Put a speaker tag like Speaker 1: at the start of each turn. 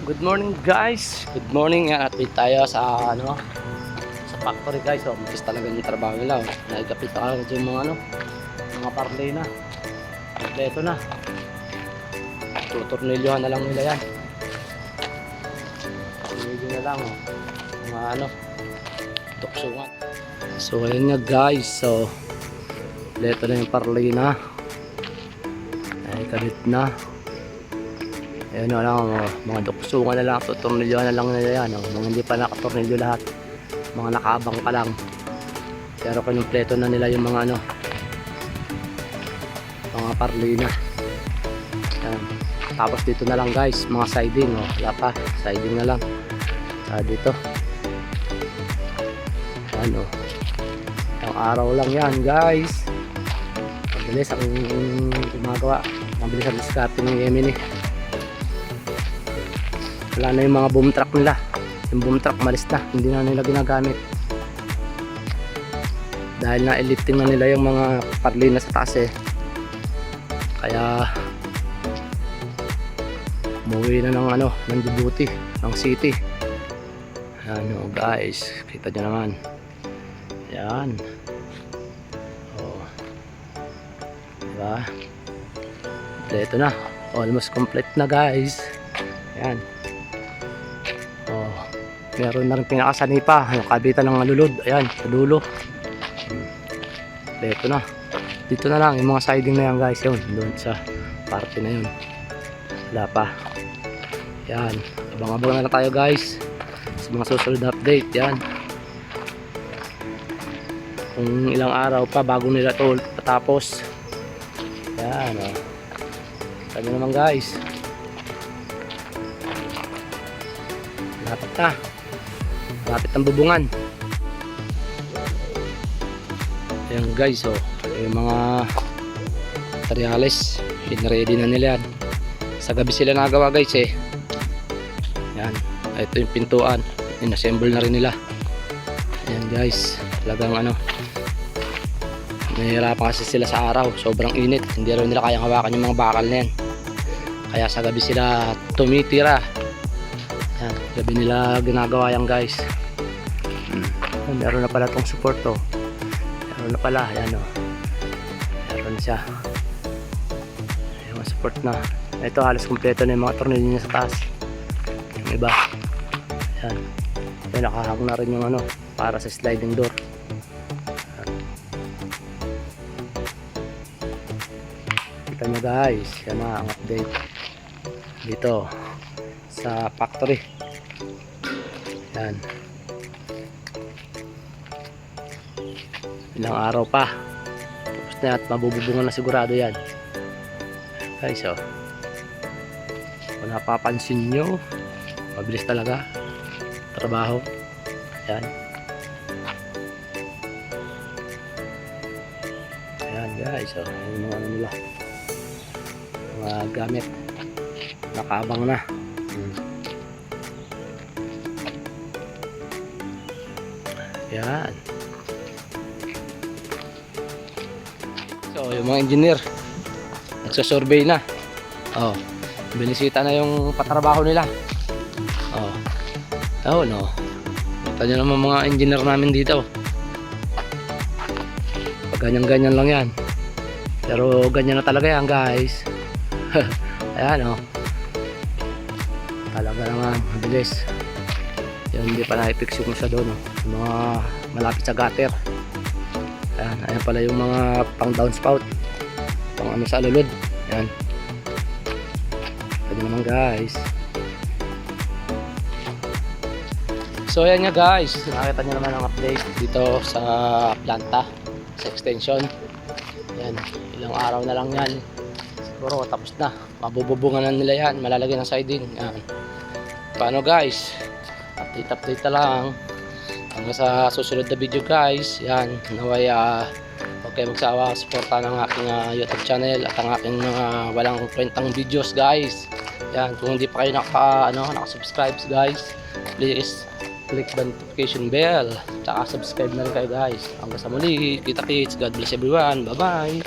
Speaker 1: Good morning guys. Good morning. Yan, update tayo sa sa factory guys. So, umpis talaga yung trabaho nila. Nagkapit ako yung mga parley na. Kompleto na. Tutornilyohan na lang nila yan. Tornilyo na lang. Mga tuksungan. So, ayun nga guys. So, kompleto na yung parley na. Ay, kabit na. Ayun na lang, mga duksungan na lang, tutornilyohan na lang nila yan. Mga hindi pa nakatornilyo lahat, mga nakaabang pa lang. Pero kinumpleto na nila yung mga mga parley na. Yan. Tapos dito na lang guys, mga siding. Wala pa, siding na lang. Dito. Ang araw lang yan guys. Mabilis ang gumagawa. Mabilis ang diskarte ng Yemeni. Wala na yung mga boom truck nila. Yung boom truck malis na, hindi na nila ginagamit dahil na lifting na nila yung mga parley na sa taas kaya umuwi na ng Djibouti, ng city. Guys, kita nyo naman yan. Diba, kompleto na, almost complete na guys. Yan. Meron na rin pinakasani pa, yung kabitan ng alulod. Ayan, sa dulo. Dito na. Dito na lang, yung mga siding na yan guys. Yun, doon sa parte na yun. Wala pa. Yan. Abang-abang na tayo guys sa mga susunod na update. Yan. Kung ilang araw pa bago nila ito patapos. Yan. Sabi naman guys. Dapat na. Malapit ang bubungan. Ayan guys, yung mga materials ready na nila yan. Sa gabi sila nagawa guys yan, ito yung pintuan, inassemble na rin nila. Ayan guys, talagang nahihirapan kasi sila sa araw, sobrang init, hindi rin nila kayang hawakan yung mga bakal na yan, kaya sa gabi sila tumitira. Yan, gabi nila ginagawa yan guys. Meron na pala itong support meron na pala, yan meron siya, yung support na ito. Halos kompleto na yung mga tornilyo niya sa taas, yung iba yan, nakahang na rin yung para sa sliding door. Kita nyo guys, yan na ang update dito sa factory. Yan, ilang araw pa tapos na at mabububungan na sigurado yan guys. Kung napapansin nyo, mabilis talaga trabaho. Yan, ayan guys, yung mga nila, mga gamit nakaabang na. Yan. So, yung mga engineer nagsasurvey na. Binisita na yung patrabaho nila. Kita nyo naman mga engineer namin dito. Pag ganyan-ganyan lang yan. Pero ganyan na talaga yan guys. Ayan talaga naman mabilis. Yung hindi pa na-fix yung sa doon yung mga malapit sa gutter. Ayan pala yung mga pang downspout, pang sa alulod. Ayan, pwede naman guys. So ayan nga guys, nakita nyo naman ang update dito sa planta, sa extension. Ayan, ilang araw na lang yan, siguro tapos na, mabububungan na nila yan, malalagay ng siding. Ayan. Paano guys, update na lang hanggang sa susunod na video guys. Yan, naway okay magsawa suporta ng aking YouTube channel at ang aking walang kwentang videos guys. Yan, kung hindi pa kayo nakasubscribe guys, please click the notification bell, tsaka subscribe na rin kayo guys. Hanggang sa muli, kita kits, God bless everyone, bye bye.